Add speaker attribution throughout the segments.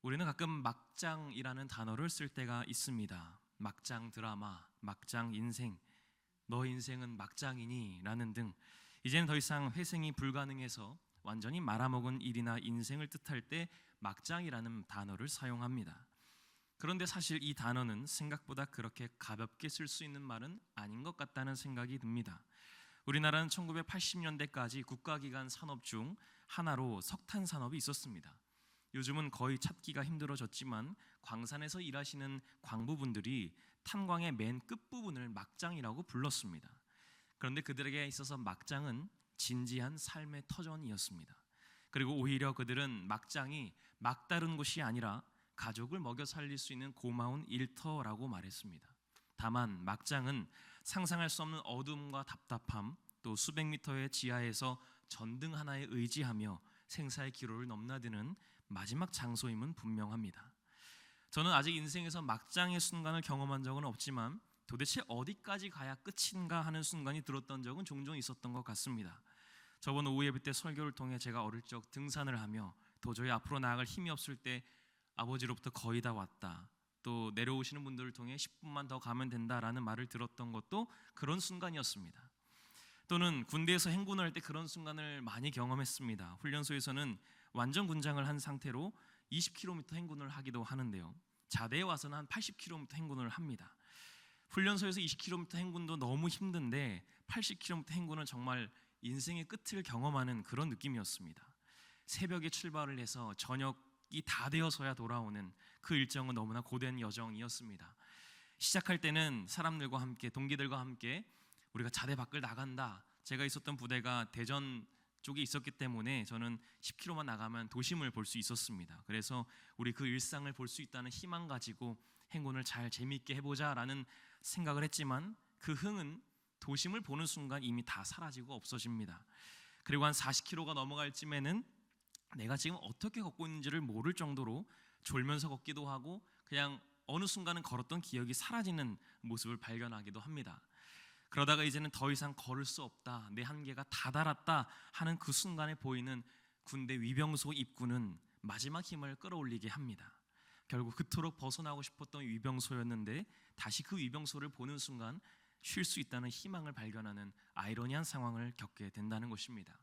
Speaker 1: 우리는 가끔 막장이라는 단어를 쓸 때가 있습니다. 막장 드라마, 막장 인생, 너 인생은 막장이니? 라는 등 이제는 더 이상 회생이 불가능해서 완전히 말아먹은 일이나 인생을 뜻할 때 막장이라는 단어를 사용합니다. 그런데 사실 이 단어는 생각보다 그렇게 가볍게 쓸 수 있는 말은 아닌 것 같다는 생각이 듭니다. 우리나라는 1980년대까지 국가기관 산업 중 하나로 석탄 산업이 있었습니다. 요즘은 거의 찾기가 힘들어졌지만 광산에서 일하시는 광부분들이 탄광의 맨 끝부분을 막장이라고 불렀습니다. 그런데 그들에게 있어서 막장은 진지한 삶의 터전이었습니다. 그리고 오히려 그들은 막장이 막다른 곳이 아니라 가족을 먹여 살릴 수 있는 고마운 일터라고 말했습니다. 다만 막장은 상상할 수 없는 어둠과 답답함, 또 수백 미터의 지하에서 전등 하나에 의지하며 생사의 기로를 넘나드는 마지막 장소임은 분명합니다. 저는 아직 인생에서 막장의 순간을 경험한 적은 없지만 도대체 어디까지 가야 끝인가 하는 순간이 들었던 적은 종종 있었던 것 같습니다. 저번 오후 예배 때 설교를 통해 제가 어릴 적 등산을 하며 도저히 앞으로 나아갈 힘이 없을 때 아버지로부터 거의 다 왔다, 또 내려오시는 분들을 통해 10분만 더 가면 된다라는 말을 들었던 것도 그런 순간이었습니다. 또는 군대에서 행군을 할 때 그런 순간을 많이 경험했습니다. 훈련소에서는 완전 군장을 한 상태로 20km 행군을 하기도 하는데요, 자대에 와서는 한 80km 행군을 합니다. 훈련소에서 20km 행군도 너무 힘든데 80km 행군은 정말 인생의 끝을 경험하는 그런 느낌이었습니다. 새벽에 출발을 해서 저녁이 다 되어서야 돌아오는 그 일정은 너무나 고된 여정이었습니다. 시작할 때는 사람들과 함께, 동기들과 함께 우리가 자대 밖을 나간다. 제가 있었던 부대가 대전 쪽에 있었기 때문에 저는 10km만 나가면 도심을 볼 수 있었습니다. 그래서 우리 그 일상을 볼 수 있다는 희망 가지고 행군을 잘 재미있게 해보자라는 생각을 했지만 그 흥은 도심을 보는 순간 이미 다 사라지고 없어집니다. 그리고 한 40km가 넘어갈 쯤에는 내가 지금 어떻게 걷고 있는지를 모를 정도로 졸면서 걷기도 하고 그냥 어느 순간은 걸었던 기억이 사라지는 모습을 발견하기도 합니다. 그러다가 이제는 더 이상 걸을 수 없다, 내 한계가 다다랐다 하는 그 순간에 보이는 군대 위병소 입구는 마지막 힘을 끌어올리게 합니다. 결국 그토록 벗어나고 싶었던 위병소였는데 다시 그 위병소를 보는 순간 쉴 수 있다는 희망을 발견하는 아이러니한 상황을 겪게 된다는 것입니다.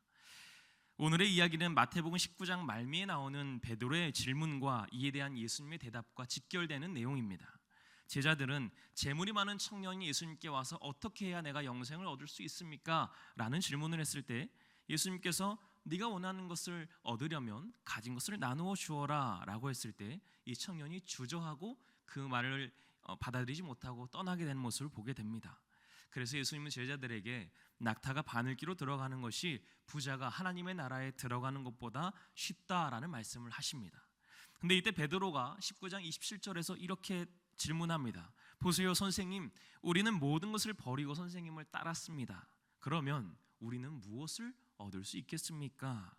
Speaker 1: 오늘의 이야기는 마태복음 19장 말미에 나오는 베드로의 질문과 이에 대한 예수님의 대답과 직결되는 내용입니다. 제자들은 재물이 많은 청년이 예수님께 와서 어떻게 해야 내가 영생을 얻을 수 있습니까? 라는 질문을 했을 때 예수님께서 네가 원하는 것을 얻으려면 가진 것을 나누어 주어라 라고 했을 때 이 청년이 주저하고 그 말을 받아들이지 못하고 떠나게 되는 모습을 보게 됩니다. 그래서 예수님은 제자들에게 낙타가 바늘기로 들어가는 것이 부자가 하나님의 나라에 들어가는 것보다 쉽다라는 말씀을 하십니다. 근데 이때 베드로가 19장 27절에서 이렇게 질문합니다. 보세요, 선생님, 우리는 모든 것을 버리고 선생님을 따랐습니다. 그러면 우리는 무엇을 얻을 수 있겠습니까?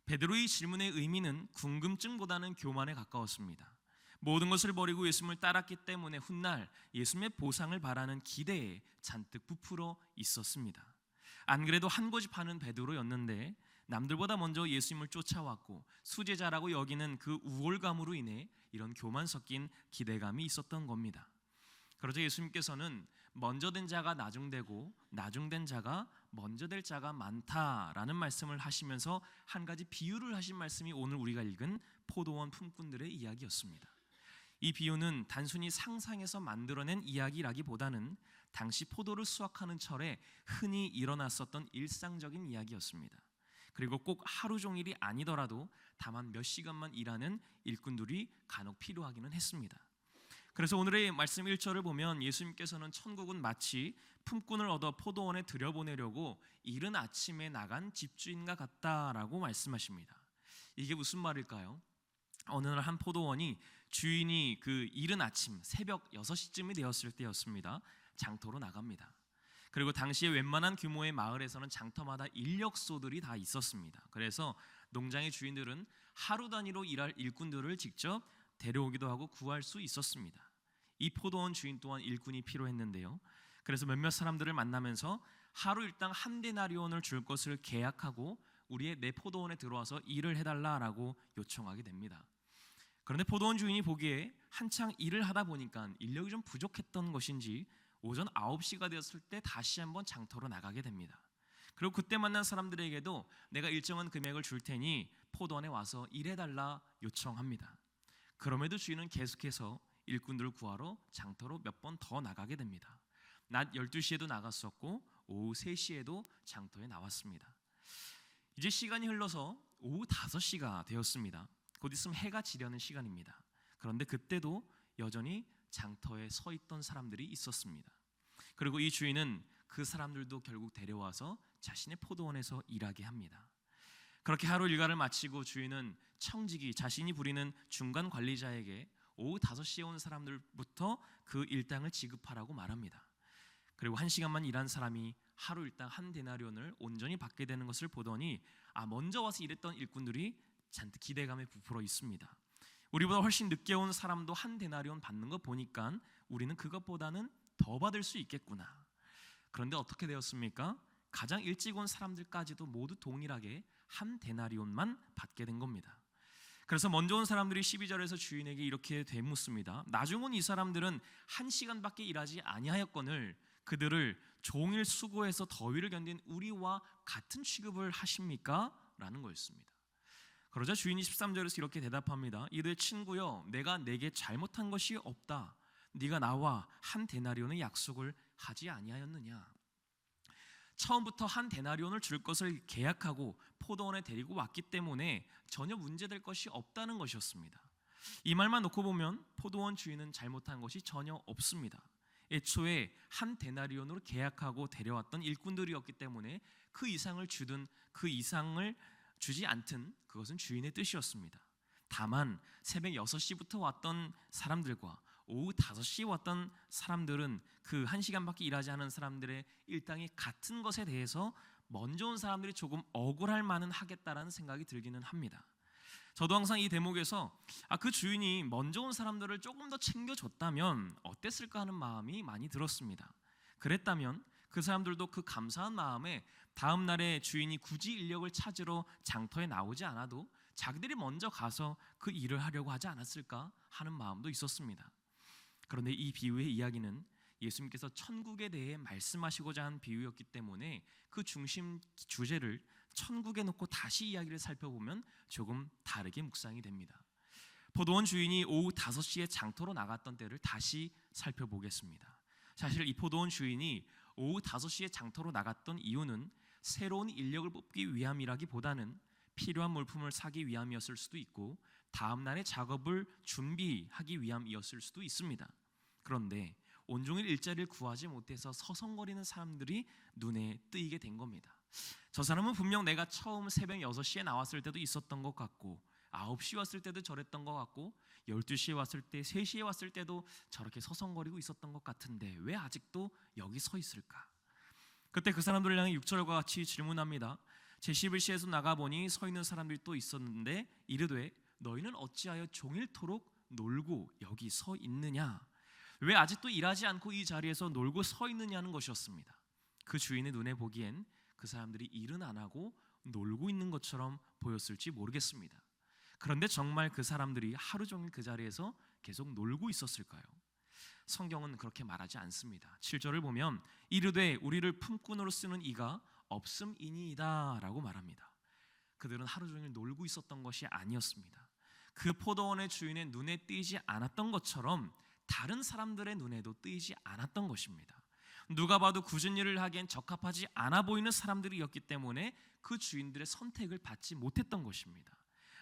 Speaker 1: 베드로의 질문의 의미는 궁금증보다는 교만에 가까웠습니다. 모든 것을 버리고 예수님을 따랐기 때문에 훗날 예수님의 보상을 바라는 기대에 잔뜩 부풀어 있었습니다. 안 그래도 한 고집하는 베드로였는데 남들보다 먼저 예수님을 쫓아왔고 수제자라고 여기는 그 우월감으로 인해 이런 교만 섞인 기대감이 있었던 겁니다. 그러자 예수님께서는 먼저 된 자가 나중되고 나중된 자가 먼저 될 자가 많다라는 말씀을 하시면서 한 가지 비유를 하신 말씀이 오늘 우리가 읽은 포도원 품꾼들의 이야기였습니다. 이 비유는 단순히 상상해서 만들어낸 이야기라기보다는 당시 포도를 수확하는 철에 흔히 일어났었던 일상적인 이야기였습니다. 그리고 꼭 하루 종일이 아니더라도 다만 몇 시간만 일하는 일꾼들이 간혹 필요하기는 했습니다. 그래서 오늘의 말씀 1절을 보면 예수님께서는 천국은 마치 품꾼을 얻어 포도원에 들여보내려고 이른 아침에 나간 집주인과 같다라고 말씀하십니다. 이게 무슨 말일까요? 어느 날 한 포도원이 주인이 그 이른 아침 새벽 6시쯤이 되었을 때였습니다. 장터로 나갑니다. 그리고 당시에 웬만한 규모의 마을에서는 장터마다 인력소들이 다 있었습니다. 그래서 농장의 주인들은 하루 단위로 일할 일꾼들을 직접 데려오기도 하고 구할 수 있었습니다. 이 포도원 주인 또한 일꾼이 필요했는데요, 그래서 몇몇 사람들을 만나면서 하루 일당 한 데나리온을 줄 것을 계약하고 우리의 내 포도원에 들어와서 일을 해달라라고 요청하게 됩니다. 그런데 포도원 주인이 보기에 한창 일을 하다 보니까 인력이 좀 부족했던 것인지 오전 9시가 되었을 때 다시 한번 장터로 나가게 됩니다. 그리고 그때 만난 사람들에게도 내가 일정한 금액을 줄 테니 포도원에 와서 일해달라 요청합니다. 그럼에도 주인은 계속해서 일꾼들을 구하러 장터로 몇 번 더 나가게 됩니다. 낮 12시에도 나갔었고 오후 3시에도 장터에 나왔습니다. 이제 시간이 흘러서 오후 5시가 되었습니다. 곧 있으면 해가 지려는 시간입니다. 그런데 그때도 여전히 장터에 서 있던 사람들이 있었습니다. 그리고 이 주인은 그 사람들도 결국 데려와서 자신의 포도원에서 일하게 합니다. 그렇게 하루 일과를 마치고 주인은 청지기, 자신이 부리는 중간 관리자에게 오후 5시에 온 사람들부터 그 일당을 지급하라고 말합니다. 그리고 1시간만 일한 사람이 하루 일당 한 데나리온을 온전히 받게 되는 것을 보더니 먼저 와서 일했던 일꾼들이 잔뜩 기대감에 부풀어 있습니다. 우리보다 훨씬 늦게 온 사람도 한 데나리온 받는 거 보니까 우리는 그것보다는 더 받을 수 있겠구나. 그런데 어떻게 되었습니까? 가장 일찍 온 사람들까지도 모두 동일하게 한 데나리온만 받게 된 겁니다. 그래서 먼저 온 사람들이 12절에서 주인에게 이렇게 되묻습니다. 나중 온 이 사람들은 1시간밖에 일하지 아니하였거늘 그들을 종일 수고해서 더위를 견딘 우리와 같은 취급을 하십니까? 라는 거였습니다. 그러자 주인이 13절에서 이렇게 대답합니다. 이들 친구여, 내가 내게 잘못한 것이 없다. 네가 나와 한 데나리온의 약속을 하지 아니하였느냐? 처음부터 한 데나리온을 줄 것을 계약하고 포도원에 데리고 왔기 때문에 전혀 문제될 것이 없다는 것이었습니다. 이 말만 놓고 보면 포도원 주인은 잘못한 것이 전혀 없습니다. 애초에 한 데나리온으로 계약하고 데려왔던 일꾼들이었기 때문에 그 이상을 주든 그 이상을 주지 않든 그것은 주인의 뜻이었습니다. 다만 새벽 6시부터 왔던 사람들과 오후 5시에 왔던 사람들은 그 1시간밖에 일하지 않은 사람들의 일당이 같은 것에 대해서 먼저 온 사람들이 조금 억울할 만은 하겠다라는 생각이 들기는 합니다. 저도 항상 이 대목에서 그 주인이 먼저 온 사람들을 조금 더 챙겨줬다면 어땠을까 하는 마음이 많이 들었습니다. 그랬다면 그 사람들도 그 감사한 마음에 다음 날에 주인이 굳이 인력을 찾으러 장터에 나오지 않아도 자기들이 먼저 가서 그 일을 하려고 하지 않았을까 하는 마음도 있었습니다. 그런데 이 비유의 이야기는 예수님께서 천국에 대해 말씀하시고자 한 비유였기 때문에 그 중심 주제를 천국에 놓고 다시 이야기를 살펴보면 조금 다르게 묵상이 됩니다. 포도원 주인이 오후 5시에 장터로 나갔던 때를 다시 살펴보겠습니다. 사실 이 포도원 주인이 오후 5시에 장터로 나갔던 이유는 새로운 인력을 뽑기 위함이라기보다는 필요한 물품을 사기 위함이었을 수도 있고 다음 날의 작업을 준비하기 위함이었을 수도 있습니다. 그런데 온종일 일자리를 구하지 못해서 서성거리는 사람들이 눈에 띄게 된 겁니다. 저 사람은 분명 내가 처음 새벽 6시에 나왔을 때도 있었던 것 같고 9시 왔을 때도 저랬던 것 같고 12시에 왔을 때 3시에 왔을 때도 저렇게 서성거리고 있었던 것 같은데 왜 아직도 여기 서 있을까? 그때 그 사람들을 향해 6절과 같이 질문합니다. 제11시에서 나가보니 서 있는 사람들이 또 있었는데 이르되 너희는 어찌하여 종일토록 놀고 여기 서 있느냐? 왜 아직도 일하지 않고 이 자리에서 놀고 서 있느냐는 것이었습니다. 그 주인의 눈에 보기엔 그 사람들이 일은 안 하고 놀고 있는 것처럼 보였을지 모르겠습니다. 그런데 정말 그 사람들이 하루 종일 그 자리에서 계속 놀고 있었을까요? 성경은 그렇게 말하지 않습니다. 7절을 보면 이르되 우리를 품꾼으로 쓰는 이가 없음이니이다 라고 말합니다. 그들은 하루 종일 놀고 있었던 것이 아니었습니다. 그 포도원의 주인의 눈에 띄지 않았던 것처럼 다른 사람들의 눈에도 띄지 않았던 것입니다. 누가 봐도 굳은 일을 하기엔 적합하지 않아 보이는 사람들이었기 때문에 그 주인들의 선택을 받지 못했던 것입니다.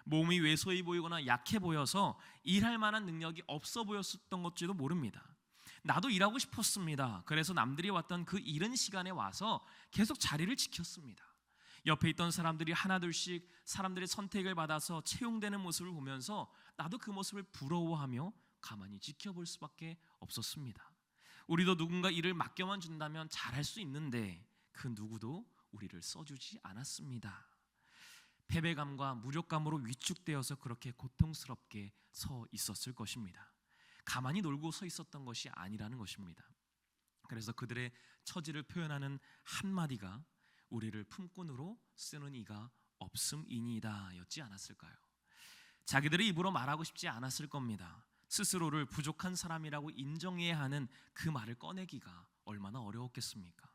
Speaker 1: 몸이 왜소해 보이거나 약해 보여서 일할 만한 능력이 없어 보였었던 것지도 모릅니다. 나도 일하고 싶었습니다. 그래서 남들이 왔던 그 이른 시간에 와서 계속 자리를 지켰습니다. 옆에 있던 사람들이 하나둘씩 사람들의 선택을 받아서 채용되는 모습을 보면서 나도 그 모습을 부러워하며 가만히 지켜볼 수밖에 없었습니다. 우리도 누군가 일을 맡겨만 준다면 잘할 수 있는데 그 누구도 우리를 써주지 않았습니다. 패배감과 무력감으로 위축되어서 그렇게 고통스럽게 서 있었을 것입니다. 가만히 놀고 서 있었던 것이 아니라는 것입니다. 그래서 그들의 처지를 표현하는 한마디가 우리를 품꾼으로 쓰는 이가 없음이니이다 였지 않았을까요? 자기들의 입으로 말하고 싶지 않았을 겁니다. 스스로를 부족한 사람이라고 인정해야 하는 그 말을 꺼내기가 얼마나 어려웠겠습니까?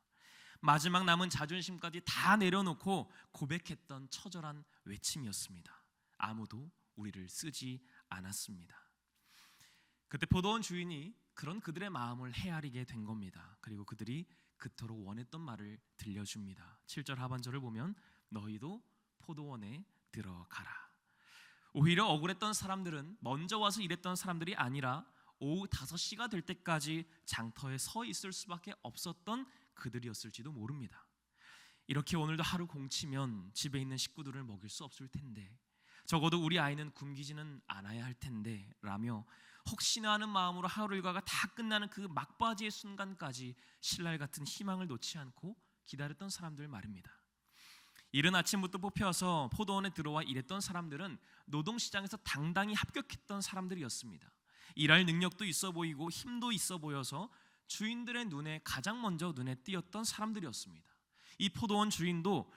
Speaker 1: 마지막 남은 자존심까지 다 내려놓고 고백했던 처절한 외침이었습니다. 아무도 우리를 쓰지 않았습니다. 그때 포도원 주인이 그런 그들의 마음을 헤아리게 된 겁니다. 그리고 그들이 그토록 원했던 말을 들려줍니다. 7절 하반절을 보면 너희도 포도원에 들어가라. 오히려 억울했던 사람들은 먼저 와서 일했던 사람들이 아니라 오후 5시가 될 때까지 장터에 서 있을 수밖에 없었던 그들이었을지도 모릅니다. 이렇게 오늘도 하루 공치면 집에 있는 식구들을 먹일 수 없을 텐데, 적어도 우리 아이는 굶기지는 않아야 할 텐데 라며 혹시나 하는 마음으로 하루 일과가 다 끝나는 그 막바지의 순간까지 신랄 같은 희망을 놓지 않고 기다렸던 사람들 말입니다. 이른 아침부터 뽑혀서 포도원에 들어와 일했던 사람들은 노동시장에서 당당히 합격했던 사람들이었습니다. 일할 능력도 있어 보이고 힘도 있어 보여서 주인들의 눈에 가장 먼저 눈에 띄었던 사람들이었습니다. 이 포도원 주인도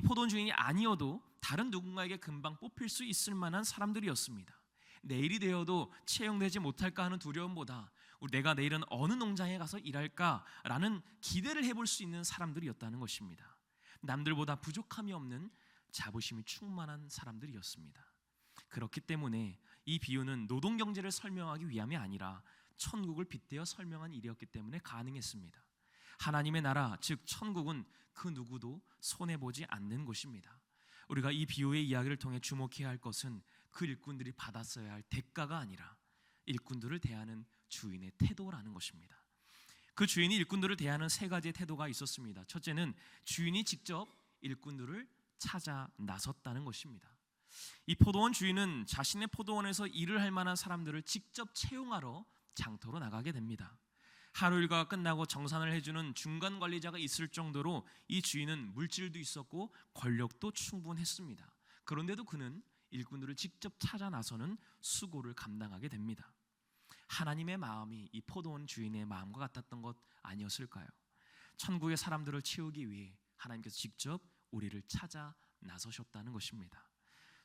Speaker 1: 포도원 주인이 아니어도 다른 누군가에게 금방 뽑힐 수 있을 만한 사람들이었습니다. 내일이 되어도 채용되지 못할까 하는 두려움보다 내가 내일은 어느 농장에 가서 일할까라는 기대를 해볼 수 있는 사람들이었다는 것입니다. 남들보다 부족함이 없는 자부심이 충만한 사람들이었습니다. 그렇기 때문에 이 비유는 노동경제를 설명하기 위함이 아니라 천국을 빗대어 설명한 일이었기 때문에 가능했습니다. 하나님의 나라, 즉 천국은 그 누구도 손해보지 않는 곳입니다. 우리가 이 비유의 이야기를 통해 주목해야 할 것은 그 일꾼들이 받았어야 할 대가가 아니라 일꾼들을 대하는 주인의 태도라는 것입니다. 그 주인이 일꾼들을 대하는 3가지의 태도가 있었습니다. 첫째는 주인이 직접 일꾼들을 찾아 나섰다는 것입니다. 이 포도원 주인은 자신의 포도원에서 일을 할 만한 사람들을 직접 채용하러 장터로 나가게 됩니다. 하루 일과가 끝나고 정산을 해주는 중간 관리자가 있을 정도로 이 주인은 물질도 있었고 권력도 충분했습니다. 그런데도 그는 일꾼들을 직접 찾아 나서는 수고를 감당하게 됩니다. 하나님의 마음이 이 포도원 주인의 마음과 같았던 것 아니었을까요? 천국의 사람들을 채우기 위해 하나님께서 직접 우리를 찾아 나서셨다는 것입니다.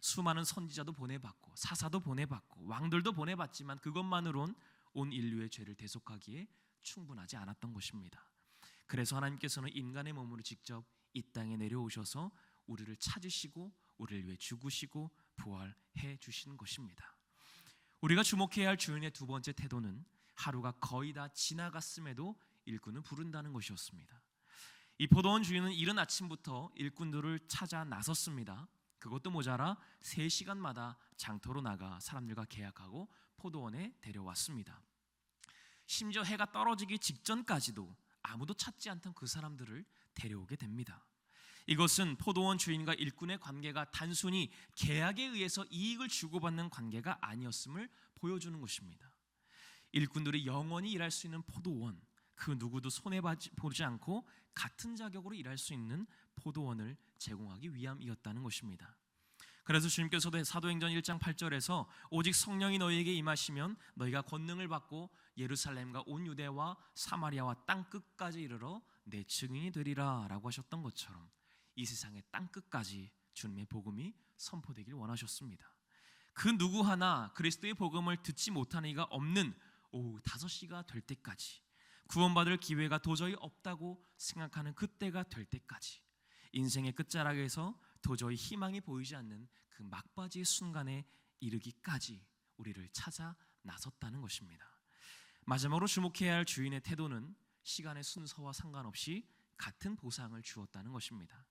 Speaker 1: 수많은 선지자도 보내봤고 사사도 보내봤고 왕들도 보내봤지만 그것만으론 온 인류의 죄를 대속하기에 충분하지 않았던 것입니다. 그래서 하나님께서는 인간의 몸으로 직접 이 땅에 내려오셔서 우리를 찾으시고 우리를 위해 죽으시고 부활해 주신 것입니다. 우리가 주목해야 할 주인의 2번째 태도는 하루가 거의 다 지나갔음에도 일꾼을 부른다는 것이었습니다. 이 포도원 주인은 이른 아침부터 일꾼들을 찾아 나섰습니다. 그것도 모자라 3시간마다 장터로 나가 사람들과 계약하고 포도원에 데려왔습니다. 심지어 해가 떨어지기 직전까지도 아무도 찾지 않던 그 사람들을 데려오게 됩니다. 이것은 포도원 주인과 일꾼의 관계가 단순히 계약에 의해서 이익을 주고받는 관계가 아니었음을 보여주는 것입니다. 일꾼들이 영원히 일할 수 있는 포도원, 그 누구도 손해보지 않고 같은 자격으로 일할 수 있는 포도원을 제공하기 위함이었다는 것입니다. 그래서 주님께서도 사도행전 1장 8절에서 오직 성령이 너희에게 임하시면 너희가 권능을 받고 예루살렘과 온 유대와 사마리아와 땅 끝까지 이르러 내 증인이 되리라 라고 하셨던 것처럼 이 세상의 땅 끝까지 주님의 복음이 선포되길 원하셨습니다. 그 누구 하나 그리스도의 복음을 듣지 못한 이가 없는 오후 5시가 될 때까지, 구원받을 기회가 도저히 없다고 생각하는 그때가 될 때까지, 인생의 끝자락에서 도저히 희망이 보이지 않는 그 막바지의 순간에 이르기까지 우리를 찾아 나섰다는 것입니다. 마지막으로 주목해야 할 주인의 태도는 시간의 순서와 상관없이 같은 보상을 주었다는 것입니다.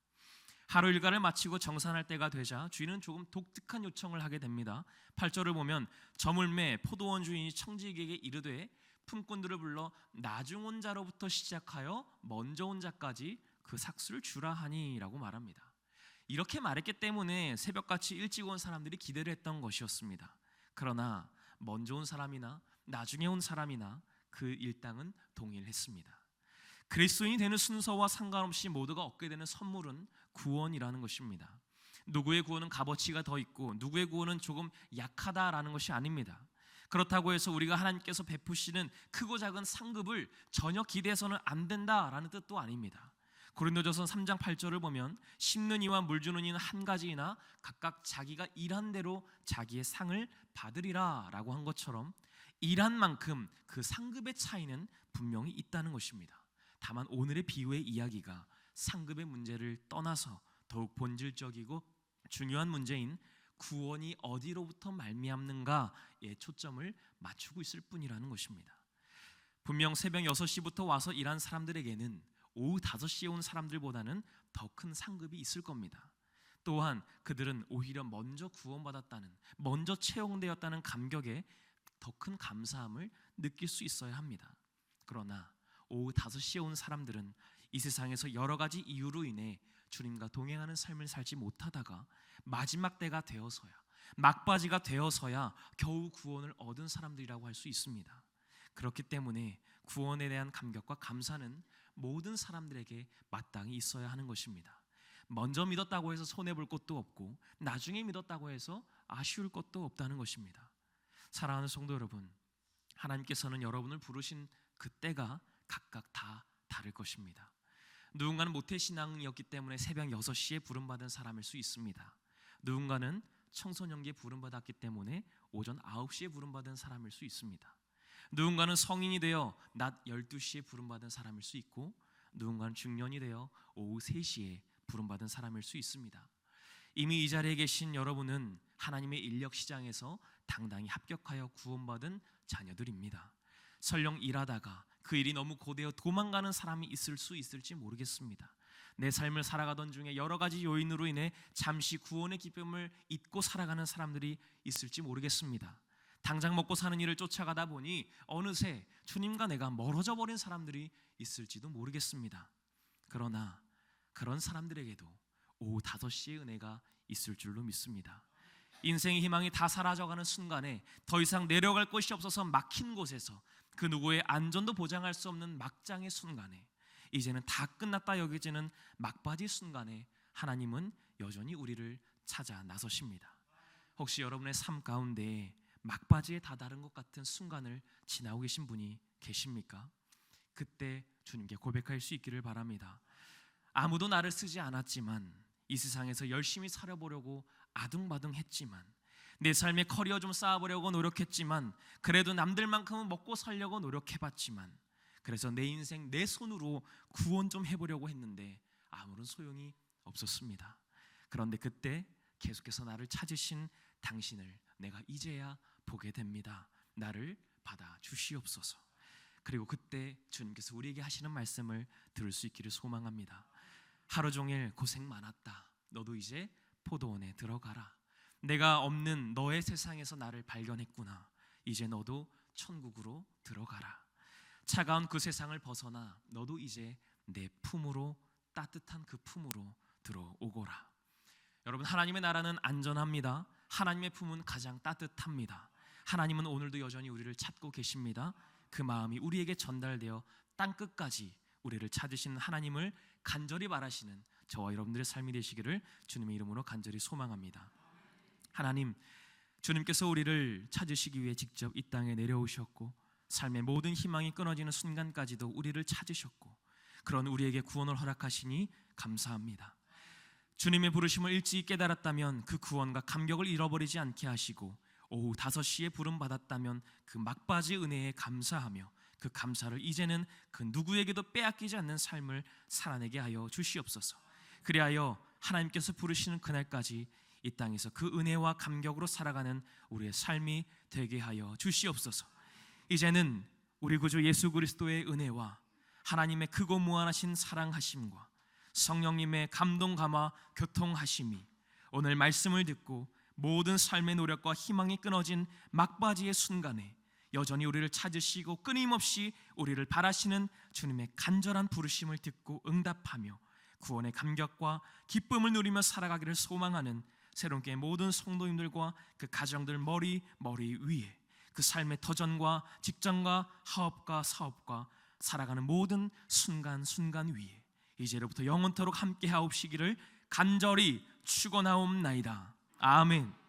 Speaker 1: 하루 일과를 마치고 정산할 때가 되자 주인은 조금 독특한 요청을 하게 됩니다. 8절을 보면 저물매 포도원 주인이 청지기에게 이르되 품꾼들을 불러 나중 온 자로부터 시작하여 먼저 온 자까지 그 삭수를 주라 하니 라고 말합니다. 이렇게 말했기 때문에 새벽같이 일찍 온 사람들이 기대를 했던 것이었습니다. 그러나 먼저 온 사람이나 나중에 온 사람이나 그 일당은 동일했습니다. 그리스도인이 되는 순서와 상관없이 모두가 얻게 되는 선물은 구원이라는 것입니다. 누구의 구원은 값어치가 더 있고 누구의 구원은 조금 약하다라는 것이 아닙니다. 그렇다고 해서 우리가 하나님께서 베푸시는 크고 작은 상급을 전혀 기대해서는 안 된다라는 뜻도 아닙니다. 고린도전서 3장 8절을 보면 심는 이와 물 주는 이는 한 가지이나 각각 자기가 일한 대로 자기의 상을 받으리라 라고 한 것처럼 일한 만큼 그 상급의 차이는 분명히 있다는 것입니다. 다만 오늘의 비유의 이야기가 상급의 문제를 떠나서 더욱 본질적이고 중요한 문제인 구원이 어디로부터 말미암는가에 초점을 맞추고 있을 뿐이라는 것입니다. 분명 새벽 6시부터 와서 일한 사람들에게는 오후 5시에 온 사람들보다는 더 큰 상급이 있을 겁니다. 또한 그들은 오히려 먼저 구원받았다는, 먼저 채용되었다는 감격에 더 큰 감사함을 느낄 수 있어야 합니다. 그러나 오후 5시에 온 사람들은 이 세상에서 여러 가지 이유로 인해 주님과 동행하는 삶을 살지 못하다가 마지막 때가 되어서야, 막바지가 되어서야 겨우 구원을 얻은 사람들이라고 할 수 있습니다. 그렇기 때문에 구원에 대한 감격과 감사는 모든 사람들에게 마땅히 있어야 하는 것입니다. 먼저 믿었다고 해서 손해볼 것도 없고 나중에 믿었다고 해서 아쉬울 것도 없다는 것입니다. 사랑하는 성도 여러분, 하나님께서는 여러분을 부르신 그때가 각각 다 다를 것입니다. 누군가는 모태신앙이었기 때문에 새벽 6시에 부름받은 사람일 수 있습니다. 누군가는 청소년기에 부름받았기 때문에 오전 9시에 부름받은 사람일 수 있습니다. 누군가는 성인이 되어 낮 12시에 부름받은 사람일 수 있고, 누군가는 중년이 되어 오후 3시에 부름받은 사람일 수 있습니다. 이미 이 자리에 계신 여러분은 하나님의 인력 시장에서 당당히 합격하여 구원받은 자녀들입니다. 설령 일하다가 그 일이 너무 고되어 도망가는 사람이 있을 수 있을지 모르겠습니다. 내 삶을 살아가던 중에 여러 가지 요인으로 인해 잠시 구원의 기쁨을 잊고 살아가는 사람들이 있을지 모르겠습니다. 당장 먹고 사는 일을 쫓아가다 보니 어느새 주님과 내가 멀어져 버린 사람들이 있을지도 모르겠습니다. 그러나 그런 사람들에게도 오후 5시의 은혜가 있을 줄로 믿습니다. 인생의 희망이 다 사라져가는 순간에 더 이상 내려갈 곳이 없어서 막힌 곳에서 그 누구의 안전도 보장할 수 없는 막장의 순간에, 이제는 다 끝났다 여겨지는 막바지 순간에 하나님은 여전히 우리를 찾아 나서십니다. 혹시 여러분의 삶 가운데 막바지에 다다른 것 같은 순간을 지나고 계신 분이 계십니까? 그때 주님께 고백할 수 있기를 바랍니다. 아무도 나를 쓰지 않았지만, 이 세상에서 열심히 살아보려고 아둥바둥했지만, 내 삶에 커리어 좀 쌓아보려고 노력했지만, 그래도 남들만큼은 먹고 살려고 노력해봤지만, 그래서 내 인생 내 손으로 구원 좀 해보려고 했는데 아무런 소용이 없었습니다. 그런데 그때 계속해서 나를 찾으신 당신을 내가 이제야 보게 됩니다. 나를 받아 주시옵소서. 그리고 그때 주님께서 우리에게 하시는 말씀을 들을 수 있기를 소망합니다. 하루 종일 고생 많았다. 너도 이제 포도원에 들어가라. 내가 없는 너의 세상에서 나를 발견했구나. 이제 너도 천국으로 들어가라. 차가운 그 세상을 벗어나 너도 이제 내 품으로, 따뜻한 그 품으로 들어오거라. 여러분, 하나님의 나라는 안전합니다. 하나님의 품은 가장 따뜻합니다. 하나님은 오늘도 여전히 우리를 찾고 계십니다. 그 마음이 우리에게 전달되어 땅끝까지 우리를 찾으시는 하나님을 간절히 바라시는 저와 여러분들의 삶이 되시기를 주님의 이름으로 간절히 소망합니다. 하나님, 주님께서 우리를 찾으시기 위해 직접 이 땅에 내려오셨고, 삶의 모든 희망이 끊어지는 순간까지도 우리를 찾으셨고, 그런 우리에게 구원을 허락하시니 감사합니다. 주님의 부르심을 일찍 깨달았다면 그 구원과 감격을 잃어버리지 않게 하시고, 오후 5시에 부름받았다면 그 막바지 은혜에 감사하며 그 감사를 이제는 그 누구에게도 빼앗기지 않는 삶을 살아내게 하여 주시옵소서. 그리하여 하나님께서 부르시는 그날까지 이 땅에서 그 은혜와 감격으로 살아가는 우리의 삶이 되게 하여 주시옵소서. 이제는 우리 구주 예수 그리스도의 은혜와 하나님의 크고 무한하신 사랑하심과 성령님의 감동 감화 교통하심이 오늘 말씀을 듣고 모든 삶의 노력과 희망이 끊어진 막바지의 순간에 여전히 우리를 찾으시고 끊임없이 우리를 바라시는 주님의 간절한 부르심을 듣고 응답하며 구원의 감격과 기쁨을 누리며 살아가기를 소망하는 새롭게 모든 성도님들과 그 가정들 머리 위에 그 삶의 터전과 직장과 사업과 살아가는 모든 순간 위에 이제로부터 영원토록 함께 하옵시기를 간절히 축원하옵나이다. 아멘.